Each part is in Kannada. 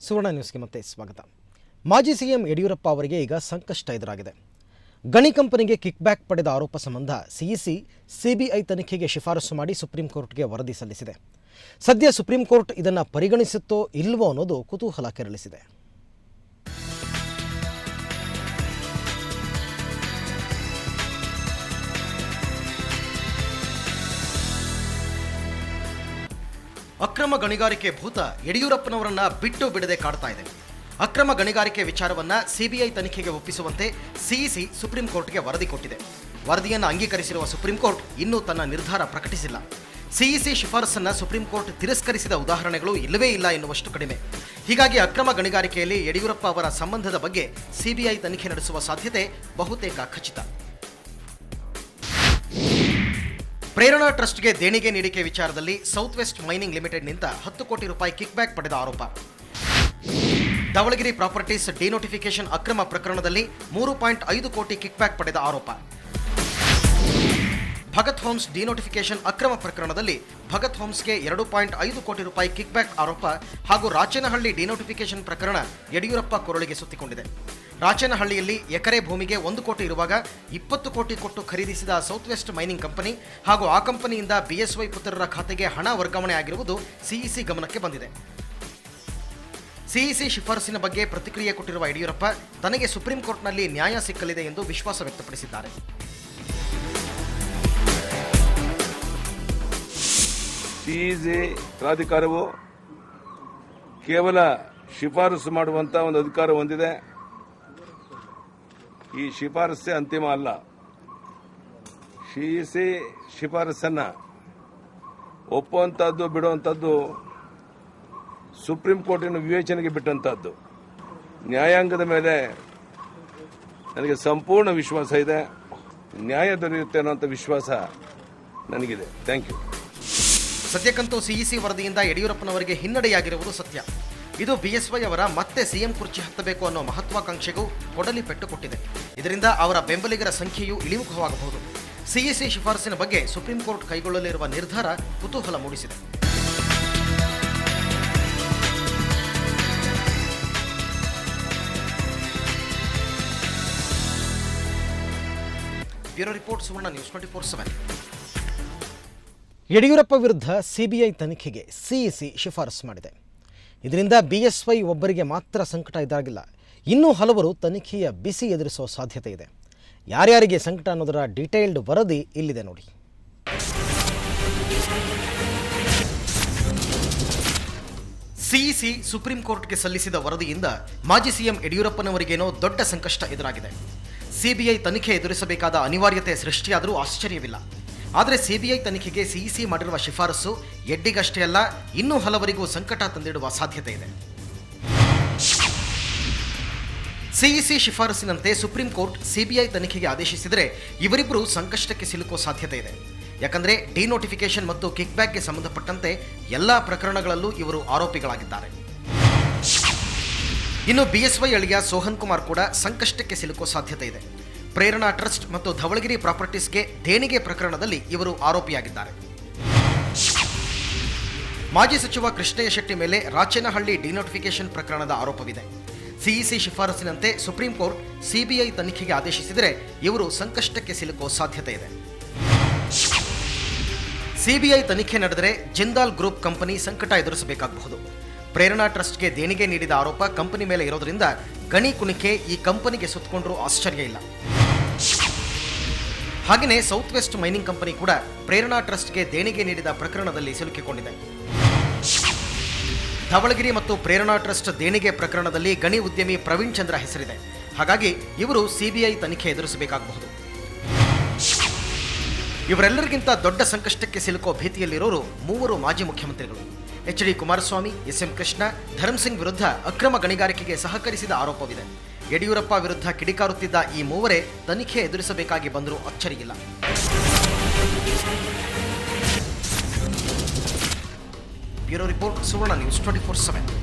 ಸುವರ್ಣ ನ್ಯೂಸ್ಗೆ ಮತ್ತೆ ಸ್ವಾಗತ. ಮಾಜಿ ಸಿಎಂ ಯಡಿಯೂರಪ್ಪ ಅವರಿಗೆ ಈಗ ಸಂಕಷ್ಟ ಎದುರಾಗಿದೆ. ಗಣಿ ಕಂಪನಿಗೆ ಕಿಕ್ ಬ್ಯಾಕ್ ಪಡೆದ ಆರೋಪ ಸಂಬಂಧ ಸಿಇಸಿ ಸಿಬಿಐ ತನಿಖೆಗೆ ಶಿಫಾರಸು ಮಾಡಿ ಸುಪ್ರೀಂ ಕೋರ್ಟ್ಗೆ ವರದಿ ಸಲ್ಲಿಸಿದೆ. ಸದ್ಯ ಸುಪ್ರೀಂ ಕೋರ್ಟ್ ಇದನ್ನು ಪರಿಗಣಿಸುತ್ತೋ ಇಲ್ವೋ ಅನ್ನೋದು ಕುತೂಹಲ ಕೆರಳಿಸಿದೆ. ಅಕ್ರಮ ಗಣಿಗಾರಿಕೆ ಭೂತ ಯಡಿಯೂರಪ್ಪನವರನ್ನ ಬಿಟ್ಟು ಬಿಡದೆ ಕಾಡ್ತಾ ಇದೆ. ಅಕ್ರಮ ಗಣಿಗಾರಿಕೆ ವಿಚಾರವನ್ನ ಸಿಬಿಐ ತನಿಖೆಗೆ ಒಪ್ಪಿಸುವಂತೆ ಸಿಇಸಿ ಸುಪ್ರೀಂ ಕೋರ್ಟ್ಗೆ ವರದಿ ಕೊಟ್ಟಿದೆ. ವರದಿಯನ್ನು ಅಂಗೀಕರಿಸಿರುವ ಸುಪ್ರೀಂ ಕೋರ್ಟ್ ಇನ್ನೂ ತನ್ನ ನಿರ್ಧಾರ ಪ್ರಕಟಿಸಿಲ್ಲ. ಸಿಇಸಿ ಶಿಫಾರಸನ್ನ ಸುಪ್ರೀಂ ಕೋರ್ಟ್ ತಿರಸ್ಕರಿಸಿದ ಉದಾಹರಣೆಗಳು ಇಲ್ಲವೇ ಇಲ್ಲ ಎನ್ನುವಷ್ಟು ಕಡಿಮೆ. ಹೀಗಾಗಿ ಅಕ್ರಮ ಗಣಿಗಾರಿಕೆಯಲ್ಲಿ ಯಡಿಯೂರಪ್ಪ ಅವರ ಸಂಬಂಧದ ಬಗ್ಗೆ ಸಿಬಿಐ ತನಿಖೆ ನಡೆಸುವ ಸಾಧ್ಯತೆ ಬಹುತೇಕ ಖಚಿತ. ಪ್ರೇರಣಾ ಟ್ರಸ್ಟ್ಗೆ ದೇಣಿಗೆ ನೀಡಿಕೆ ವಿಚಾರದಲ್ಲಿ ಸೌತ್ ವೆಸ್ಟ್ ಮೈನಿಂಗ್ ಲಿಮಿಟೆಡ್ನಿಂದ 10 ಕೋಟಿ ರೂಪಾಯಿ ಕಿಕ್ ಬ್ಯಾಕ್ ಪಡೆದ ಆರೋಪ. ಧವಳಗಿರಿ ಪ್ರಾಪರ್ಟೀಸ್ ಡಿನೋಟಿಫಿಕೇಶನ್ ಅಕ್ರಮ ಪ್ರಕರಣದಲ್ಲಿ 3.5 ಕೋಟಿ ಕಿಕ್ ಬ್ಯಾಕ್ ಪಡೆದ ಆರೋಪ. ಭಗತ್ ಹೋಮ್ಸ್ ಡಿನೋಟಿಫಿಕೇಶನ್ ಅಕ್ರಮ ಪ್ರಕರಣದಲ್ಲಿ ಭಗತ್ ಹೋಮ್ಸ್ಗೆ 2.5 ಕೋಟಿ ರೂಪಾಯಿ ಕಿಕ್ ಬ್ಯಾಕ್ ಆರೋಪ ಹಾಗೂ ರಾಚೇನಹಳ್ಳಿ ಡಿನೋಟಿಫಿಕೇಶನ್ ಪ್ರಕರಣ ಯಡಿಯೂರಪ್ಪ ಕೊರಳಿಗೆ ಸುತ್ತಿಕೊಂಡಿದೆ. ರಾಚೇನಹಳ್ಳಿಯಲ್ಲಿ ಎಕರೆ ಭೂಮಿಗೆ 1 ಕೋಟಿ ಇರುವಾಗ 20 ಕೋಟಿ ಕೊಟ್ಟು ಖರೀದಿಸಿದ ಸೌತ್ ವೆಸ್ಟ್ ಮೈನಿಂಗ್ ಕಂಪನಿ ಹಾಗೂ ಆ ಕಂಪನಿಯಿಂದ ಬಿಎಸ್ವೈ ಪುತ್ರರ ಖಾತೆಗೆ ಹಣ ವರ್ಗಾವಣೆ ಆಗಿರುವುದು ಸಿಇಸಿ ಗಮನಕ್ಕೆ ಬಂದಿದೆ. ಸಿಇಸಿ ಶಿಫಾರಸಿನ ಬಗ್ಗೆ ಪ್ರತಿಕ್ರಿಯೆ ಕೊಟ್ಟಿರುವ ಯಡಿಯೂರಪ್ಪ ತನಗೆ ಸುಪ್ರೀಂ ಕೋರ್ಟ್ನಲ್ಲಿ ನ್ಯಾಯ ಸಿಕ್ಕಲಿದೆ ಎಂದು ವಿಶ್ವಾಸ ವ್ಯಕ್ತಪಡಿಸಿದ್ದಾರೆ. ಸಿಇಸಿ ಪ್ರಾಧಿಕಾರವು ಕೇವಲ ಶಿಫಾರಸು ಮಾಡುವಂತ ಒಂದು ಅಧಿಕಾರ ಹೊಂದಿದೆ. ಈ ಶಿಫಾರಸೆ ಅಂತಿಮ ಅಲ್ಲ. ಸಿಇಸಿ ಶಿಫಾರಸನ್ನ ಒಪ್ಪುವಂತಹದ್ದು ಬಿಡುವಂತಹದ್ದು ಸುಪ್ರೀಂ ಕೋರ್ಟಿನ ವಿವೇಚನೆಗೆ ಬಿಟ್ಟಂತಹದ್ದು. ನ್ಯಾಯಾಂಗದ ಮೇಲೆ ನನಗೆ ಸಂಪೂರ್ಣ ವಿಶ್ವಾಸ ಇದೆ. ನ್ಯಾಯ ದೊರೆಯುತ್ತೆ ಅನ್ನುವಂಥ ವಿಶ್ವಾಸ ನನಗಿದೆ. Thank you. ಸದ್ಯಕ್ಕಂತೂ ಸಿಇಸಿ ವರದಿಯಿಂದ ಯಡಿಯೂರಪ್ಪನವರಿಗೆ ಹಿನ್ನಡೆಯಾಗಿರುವುದು ಸತ್ಯ. ಇದು ಬಿಎಸ್ವೈ ಅವರ ಮತ್ತೆ ಸಿಎಂ ಕುರ್ಚಿ ಹತ್ತಬೇಕು ಅನ್ನೋ ಮಹತ್ವಾಕಾಂಕ್ಷೆಗೂ ಕೊಡಲಿ ಪೆಟ್ಟು ಕೊಟ್ಟಿದೆ. ಇದರಿಂದ ಅವರ ಬೆಂಬಲಿಗರ ಸಂಖ್ಯೆಯೂ ಇಳಿಮುಖವಾಗಬಹುದು. ಸಿಇಸಿ ಶಿಫಾರಸಿನ ಬಗ್ಗೆ ಸುಪ್ರೀಂ ಕೋರ್ಟ್ ಕೈಗೊಳ್ಳಲಿರುವ ನಿರ್ಧಾರ ಕುತೂಹಲ ಮೂಡಿಸಿದೆ. ಬ್ಯೂರೋ ರಿಪೋರ್ಟ್, ಸುವರ್ಣ ನ್ಯೂಸ್ 24/7. ಯಡಿಯೂರಪ್ಪ ವಿರುದ್ಧ ಸಿಬಿಐ ತನಿಖೆಗೆ ಸಿಇಸಿ ಶಿಫಾರಸು ಮಾಡಿದೆ. ಇದರಿಂದ ಬಿಎಸ್ವೈ ಒಬ್ಬರಿಗೆ ಮಾತ್ರ ಸಂಕಟ ಎದುರಾಗಿಲ್ಲ, ಇನ್ನೂ ಹಲವರು ತನಿಖೆಯ ಬಿಸಿ ಎದುರಿಸುವ ಸಾಧ್ಯತೆ ಇದೆ. ಯಾರ್ಯಾರಿಗೆ ಸಂಕಟ ಅನ್ನೋದರ ಡೀಟೇಲ್ಡ್ ವರದಿ ಇಲ್ಲಿದೆ ನೋಡಿ. ಸಿಇಸಿ ಸುಪ್ರೀಂ ಕೋರ್ಟ್ಗೆ ಸಲ್ಲಿಸಿದ ವರದಿಯಿಂದ ಮಾಜಿ ಸಿಎಂ ಯಡಿಯೂರಪ್ಪನವರಿಗೇನೋ ದೊಡ್ಡ ಸಂಕಷ್ಟ ಎದುರಾಗಿದೆ. ಸಿಬಿಐ ತನಿಖೆ ಎದುರಿಸಬೇಕಾದ ಅನಿವಾರ್ಯತೆ ಸೃಷ್ಟಿಯಾದರೂ ಆಶ್ಚರ್ಯವಿಲ್ಲ. ಆದರೆ ಸಿಬಿಐ ತನಿಖೆಗೆ ಸಿಇಸಿ ಮಾಡಿರುವ ಶಿಫಾರಸು ಎಡ್ಡಿಗಷ್ಟೇ ಅಲ್ಲ, ಇನ್ನೂ ಹಲವರಿಗೂ ಸಂಕಟ ತಂದಿಡುವ ಸಾಧ್ಯತೆ ಇದೆ. ಸಿಇಸಿ ಶಿಫಾರಸಿನಂತೆ ಸುಪ್ರೀಂ ಕೋರ್ಟ್ ಸಿಬಿಐ ತನಿಖೆಗೆ ಆದೇಶಿಸಿದರೆ ಇವರಿಬ್ಬರು ಸಂಕಷ್ಟಕ್ಕೆ ಸಿಲುಕುವ ಸಾಧ್ಯತೆ ಇದೆ. ಯಾಕಂದರೆ ಡಿನೋಟಿಫಿಕೇಶನ್ ಮತ್ತು ಕಿಕ್ ಬ್ಯಾಕ್ಗೆ ಸಂಬಂಧಪಟ್ಟಂತೆ ಎಲ್ಲ ಪ್ರಕರಣಗಳಲ್ಲೂ ಇವರು ಆರೋಪಿಗಳಾಗಿದ್ದಾರೆ. ಇನ್ನು ಬಿಎಸ್ವೈ ಅಳಿಯ ಸೋಹನ್ ಕುಮಾರ್ ಕೂಡ ಸಂಕಷ್ಟಕ್ಕೆ ಸಿಲುಕುವ ಸಾಧ್ಯತೆ ಇದೆ. ಪ್ರೇರಣಾ ಟ್ರಸ್ಟ್ ಮತ್ತು ಧವಳಗಿರಿ ಪ್ರಾಪರ್ಟೀಸ್ಗೆ ದೇಣಿಗೆ ಪ್ರಕರಣದಲ್ಲಿ ಇವರು ಆರೋಪಿಯಾಗಿದ್ದಾರೆ. ಮಾಜಿ ಸಚಿವ ಕೃಷ್ಣಯ್ಯ ಶೆಟ್ಟಿ ಮೇಲೆ ರಾಚೇನಹಳ್ಳಿ ಡಿನೋಟಿಫಿಕೇಶನ್ ಪ್ರಕರಣದ ಆರೋಪವಿದೆ. ಸಿಇಸಿ ಶಿಫಾರಸಿನಂತೆ ಸುಪ್ರೀಂ ಕೋರ್ಟ್ ಸಿಬಿಐ ತನಿಖೆಗೆ ಆದೇಶಿಸಿದರೆ ಇವರು ಸಂಕಷ್ಟಕ್ಕೆ ಸಿಲುಕುವ ಸಾಧ್ಯತೆ ಇದೆ. ಸಿಬಿಐ ತನಿಖೆ ನಡೆದರೆ ಜಿಂದಾಲ್ ಗ್ರೂಪ್ ಕಂಪನಿ ಸಂಕಟ ಎದುರಿಸಬೇಕಾಗಬಹುದು. ಪ್ರೇರಣಾ ಟ್ರಸ್ಟ್ಗೆ ದೇಣಿಗೆ ನೀಡಿದ ಆರೋಪ ಕಂಪನಿ ಮೇಲೆ ಇರೋದ್ರಿಂದ ಗಣಿ ಕುಣಿಕೆ ಈ ಕಂಪನಿಗೆ ಸುತ್ತಕೊಂಡ್ರೂ ಆಶ್ಚರ್ಯ ಇಲ್ಲ. ಹಾಗೆಯೇ ಸೌತ್ ವೆಸ್ಟ್ ಮೈನಿಂಗ್ ಕಂಪನಿ ಕೂಡ ಪ್ರೇರಣಾ ಟ್ರಸ್ಟ್ಗೆ ದೇಣಿಗೆ ನೀಡಿದ ಪ್ರಕರಣದಲ್ಲಿ ಸಿಲುಕಿಕೊಂಡಿದೆ. ಧವಳಗಿರಿ ಮತ್ತು ಪ್ರೇರಣಾ ಟ್ರಸ್ಟ್ ದೇಣಿಗೆ ಪ್ರಕರಣದಲ್ಲಿ ಗಣಿ ಉದ್ಯಮಿ ಪ್ರವೀಣ್ ಚಂದ್ರ ಹೆಸರಿದೆ. ಹಾಗಾಗಿ ಇವರು ಸಿಬಿಐ ತನಿಖೆ ಎದುರಿಸಬೇಕಾಗಬಹುದು. ಇವರೆಲ್ಲರಿಗಿಂತ ದೊಡ್ಡ ಸಂಕಷ್ಟಕ್ಕೆ ಸಿಲುಕೋ ಭೀತಿಯಲ್ಲಿರೋರು 3 ಮಾಜಿ ಮುಖ್ಯಮಂತ್ರಿಗಳು. ಎಚ್.ಡಿ. ಕುಮಾರಸ್ವಾಮಿ, ಎಸ್.ಎಂ. ಕೃಷ್ಣ, ಧರ್ಮಸಿಂಗ್ ವಿರುದ್ಧ ಅಕ್ರಮ ಗಣಿಗಾರಿಕೆಗೆ ಸಹಕರಿಸಿದ ಆರೋಪವಿದೆ. ಯಡಿಯೂರಪ್ಪ ವಿರುದ್ಧ ಕಿಡಿಕಾರುತ್ತಿದ್ದ ಈ 3 ತನಿಖೆ ಎದುರಿಸಬೇಕಾಗಿ ಬಂದರೂ ಅಚ್ಚರಿಯಿಲ್ಲ. ಬ್ಯೂರೋ ರಿಪೋರ್ಟ್, ಸುವರ್ಣ ನ್ಯೂಸ್ 24/7.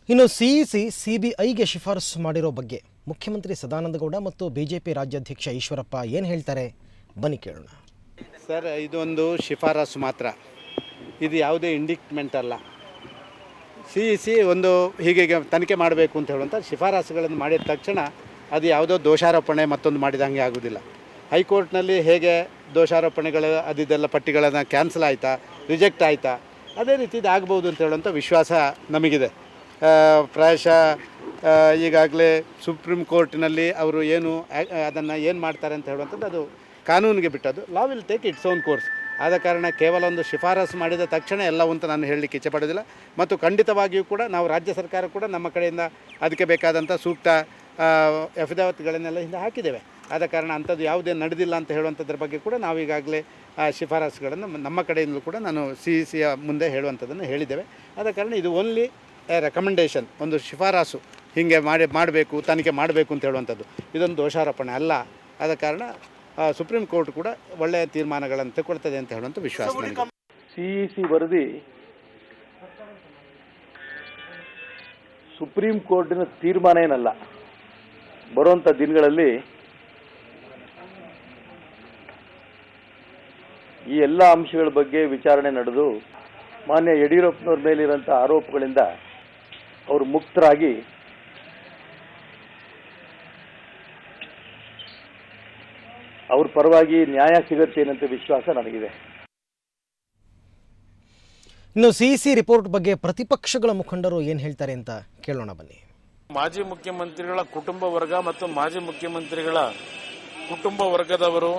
ಇನ್ನು ಸಿಇಸಿ ಸಿಬಿಐಗೆ ಶಿಫಾರಸು ಮಾಡಿರೋ ಬಗ್ಗೆ ಮುಖ್ಯಮಂತ್ರಿ ಸದಾನಂದಗೌಡ ಮತ್ತು ಬಿಜೆಪಿ ರಾಜ್ಯಾಧ್ಯಕ್ಷ ಈಶ್ವರಪ್ಪ ಏನು ಹೇಳ್ತಾರೆ, ಬನ್ನಿ ಕೇಳೋಣ. ಸರ್, ಇದೊಂದು ಶಿಫಾರಸು ಮಾತ್ರ, ಇದು ಯಾವುದೇ ಇಂಡಿಕ್ಟ್ಮೆಂಟ್ ಅಲ್ಲ. CEC ಒಂದು ಹೀಗೆ ತನಿಖೆ ಮಾಡಬೇಕು ಅಂತ ಹೇಳುವಂಥ ಶಿಫಾರಸುಗಳನ್ನು ಮಾಡಿದ ತಕ್ಷಣ ಅದು ಯಾವುದೋ ದೋಷಾರೋಪಣೆ ಮತ್ತೊಂದು ಮಾಡಿದಂಗೆ ಆಗೋದಿಲ್ಲ. ಹೈಕೋರ್ಟ್ನಲ್ಲಿ ಹೇಗೆ ದೋಷಾರೋಪಣೆಗಳ ಅದೆಲ್ಲ ಪಟ್ಟಿಗಳನ್ನು ಕ್ಯಾನ್ಸಲ್ ಆಯಿತಾ, ರಿಜೆಕ್ಟ್ ಆಯಿತಾ, ಅದೇ ರೀತಿ ಇದು ಆಗ್ಬೋದು ಅಂತ ಹೇಳುವಂಥ ವಿಶ್ವಾಸ ನಮಗಿದೆ. ಪ್ರಾಯಶಃ ಈಗಾಗಲೇ ಸುಪ್ರೀಂ ಕೋರ್ಟಿನಲ್ಲಿ ಅವರು ಅದನ್ನು ಏನು ಮಾಡ್ತಾರೆ ಅಂತ ಹೇಳುವಂಥದ್ದು ಅದು ಕಾನೂನಿಗೆ ಬಿಟ್ಟದ್ದು. Law will take its own course. ಆದ ಕಾರಣ ಕೇವಲ ಒಂದು ಶಿಫಾರಸು ಮಾಡಿದ ತಕ್ಷಣ ಎಲ್ಲವೂ ಅಂತ ನಾನು ಹೇಳಲಿಕ್ಕೆ ಇಚ್ಛೆಪಡೋದಿಲ್ಲ. ಮತ್ತು ಖಂಡಿತವಾಗಿಯೂ ಕೂಡ ನಾವು ರಾಜ್ಯ ಸರ್ಕಾರ ಕೂಡ ನಮ್ಮ ಕಡೆಯಿಂದ ಅದಕ್ಕೆ ಬೇಕಾದಂಥ ಸೂಕ್ತ ಎಫಿದಾವತ್ಗಳನ್ನೆಲ್ಲ ಹಿಂದೆ ಹಾಕಿದ್ದೇವೆ. ಆದ ಕಾರಣ ಅಂಥದ್ದು ಯಾವುದೇ ನಡೆದಿಲ್ಲ ಅಂತ ಹೇಳುವಂಥದ್ರ ಬಗ್ಗೆ ಕೂಡ ನಾವು ಈಗಾಗಲೇ ಶಿಫಾರಸುಗಳನ್ನು ನಮ್ಮ ಕಡೆಯಿಂದಲೂ ಕೂಡ ನಾನು CECಯ ಮುಂದೆ ಹೇಳುವಂಥದ್ದನ್ನು ಹೇಳಿದ್ದೇವೆ. ಆದ ಕಾರಣ ಇದು ಓನ್ಲಿ ರೆಕಮೆಂಡೇಷನ್, ಒಂದು ಶಿಫಾರಸು, ಹೀಗೆ ಮಾಡಬೇಕು, ತನಿಖೆ ಮಾಡಬೇಕು ಅಂತ ಹೇಳುವಂಥದ್ದು. ಇದೊಂದು ದೋಷಾರೋಪಣೆ ಅಲ್ಲ. ಆದ ಕಾರಣ ಸುಪ್ರೀಂ ಕೋರ್ಟ್ ಕೂಡ ಒಳ್ಳೆಯ ತೀರ್ಮಾನಗಳನ್ನು ತಗೊಳ್ತದೆ ಅಂತ ಹೇಳುವಂಥ ವಿಶ್ವಾಸ ನನಗೆ. CEC ವರದಿ ಸುಪ್ರೀಂ ಕೋರ್ಟಿನ ತೀರ್ಮಾನ ಏನಲ್ಲ. ಬರುವಂಥ ದಿನಗಳಲ್ಲಿ ಈ ಎಲ್ಲ ಅಂಶಗಳ ಬಗ್ಗೆ ವಿಚಾರಣೆ ನಡೆದು ಮಾನ್ಯ ಯಡಿಯೂರಪ್ಪನವ್ರ ಮೇಲಿರೋಂಥ ಆರೋಪಗಳಿಂದ ಅವರು ಮುಕ್ತರಾಗಿ ಅವ್ರ ಪರವಾಗಿ ನ್ಯಾಯ ಸಿಗುತ್ತೆ ಅನ್ನೋ ವಿಶ್ವಾಸ ನನಗಿದೆ. ಇನ್ನು CEC ರಿಪೋರ್ಟ್ ಬಗ್ಗೆ ಪ್ರತಿಪಕ್ಷಗಳ ಮುಖಂಡರು ಏನು ಹೇಳ್ತಾರೆ ಅಂತ ಕೇಳೋಣ ಬನ್ನಿ. ಮಾಜಿ ಮುಖ್ಯಮಂತ್ರಿಗಳ ಕುಟುಂಬ ವರ್ಗ ಮತ್ತು ಮಾಜಿ ಮುಖ್ಯಮಂತ್ರಿಗಳ ಕುಟುಂಬ ವರ್ಗದವರು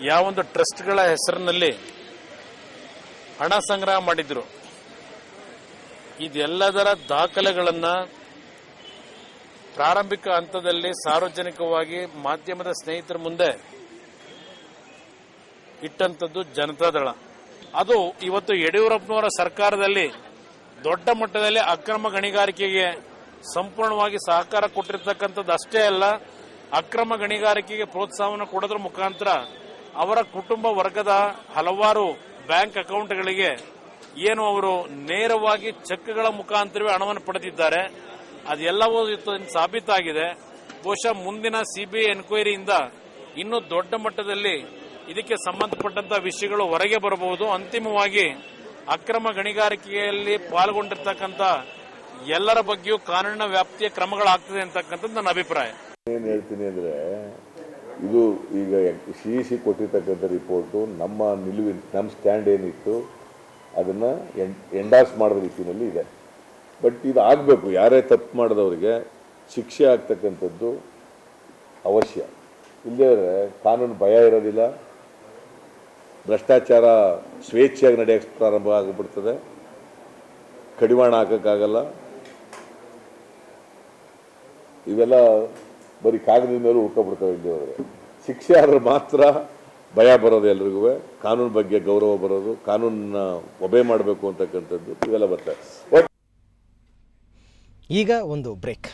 ಯಾವೊಂದು ಟ್ರಸ್ಟ್ಗಳ ಹೆಸರಿನಲ್ಲಿ ಹಣ ಸಂಗ್ರಹ ಮಾಡಿದ್ರು, ಇದೆಲ್ಲದರ ದಾಖಲೆಗಳನ್ನು ಪ್ರಾರಂಭಿಕ ಹಂತದಲ್ಲಿ ಸಾರ್ವಜನಿಕವಾಗಿ ಮಾಧ್ಯಮದ ಸ್ನೇಹಿತರ ಮುಂದೆ ಇಟ್ಟಂತದ್ದು ಜನತಾದಳ. ಅದು ಇವತ್ತು ಯಡಿಯೂರಪ್ಪನವರ ಸರ್ಕಾರದಲ್ಲಿ ದೊಡ್ಡ ಮಟ್ಟದಲ್ಲಿ ಅಕ್ರಮ ಗಣಿಗಾರಿಕೆಗೆ ಸಂಪೂರ್ಣವಾಗಿ ಸಹಕಾರ ಕೊಟ್ಟಿರ್ತಕ್ಕಂಥದ್ದು ಅಷ್ಟೇ ಅಲ್ಲ, ಅಕ್ರಮ ಗಣಿಗಾರಿಕೆಗೆ ಪ್ರೋತ್ಸಾಹವನ್ನು ಕೊಡೋದ್ರ ಮುಖಾಂತರ ಅವರ ಕುಟುಂಬ ವರ್ಗದ ಹಲವಾರು ಬ್ಯಾಂಕ್ ಅಕೌಂಟ್ಗಳಿಗೆ ಏನು ಅವರು ನೇರವಾಗಿ ಚೆಕ್ಗಳ ಮುಖಾಂತರವೇ ಹಣವನ್ನು ಪಡೆದಿದ್ದಾರೆ. ಅದೆಲ್ಲವೂ ಸಾಬೀತಾಗಿದೆ. ಬಹುಶಃ ಮುಂದಿನ CBI ಎನ್ಕ್ವೈರಿಯಿಂದ ಇನ್ನೂ ದೊಡ್ಡ ಮಟ್ಟದಲ್ಲಿ ಇದಕ್ಕೆ ಸಂಬಂಧಪಟ್ಟಂತಹ ವಿಷಯಗಳು ಹೊರಗೆ ಬರಬಹುದು. ಅಂತಿಮವಾಗಿ ಅಕ್ರಮ ಗಣಿಗಾರಿಕೆಯಲ್ಲಿ ಪಾಲ್ಗೊಂಡಿರ್ತಕ್ಕಂಥ ಎಲ್ಲರ ಬಗ್ಗೆಯೂ ಕಾನೂನಿನ ವ್ಯಾಪ್ತಿಯ ಕ್ರಮಗಳಾಗ್ತದೆ ಅಂತಕ್ಕಂಥದ್ದು ನನ್ನ ಅಭಿಪ್ರಾಯ. ಏನು ಹೇಳ್ತೀನಿ ಅಂದರೆ, ಇದು ಈಗ CEC ಕೊಟ್ಟಿರ್ತಕ್ಕಂಥ ರಿಪೋರ್ಟು ನಮ್ಮ ನಮ್ಮ ಸ್ಟ್ಯಾಂಡ್ ಏನಿತ್ತು ಅದನ್ನು ಎಂಡಾರ್ಸ್ ಮಾಡೋ ರೀತಿಯಲ್ಲಿ ಇದೆ. ಬಟ್ ಇದು ಆಗಬೇಕು. ಯಾರೇ ತಪ್ಪು ಮಾಡಿದವರಿಗೆ ಶಿಕ್ಷೆ ಆಗ್ತಕ್ಕಂಥದ್ದು ಅವಶ್ಯ. ಇಲ್ಲದೇ ಕಾನೂನು ಭಯ ಇರೋದಿಲ್ಲ, ಭ್ರಷ್ಟಾಚಾರ ಸ್ವೇಚ್ಛೆಯಾಗಿ ನಡೆಯೋಕ್ಕೆ ಪ್ರಾರಂಭ ಆಗಿಬಿಡ್ತದೆ, ಕಡಿವಾಣ ಹಾಕೋಕ್ಕಾಗಲ್ಲ. ಇವೆಲ್ಲ ಬರೀ ಕಾಗದದ ಮೇಲೆ ಉಳ್ಕೊಬಿಡ್ತವೆ. ಇಲ್ಲಿ ಹೋದರೆ ಶಿಕ್ಷೆ ಆದ್ರೆ ಮಾತ್ರ ಭಯ ಬರೋದು, ಎಲ್ರಿಗೂ ಕಾನೂನು ಬಗ್ಗೆ ಗೌರವ ಬರೋದು, ಕಾನೂನನ್ನ ಒಬೆ ಮಾಡಬೇಕು ಅಂತಕ್ಕಂಥದ್ದು ಇವೆಲ್ಲ ಬರ್ತವೆ. ಈಗ ಒಂದು ಬ್ರೇಕ್.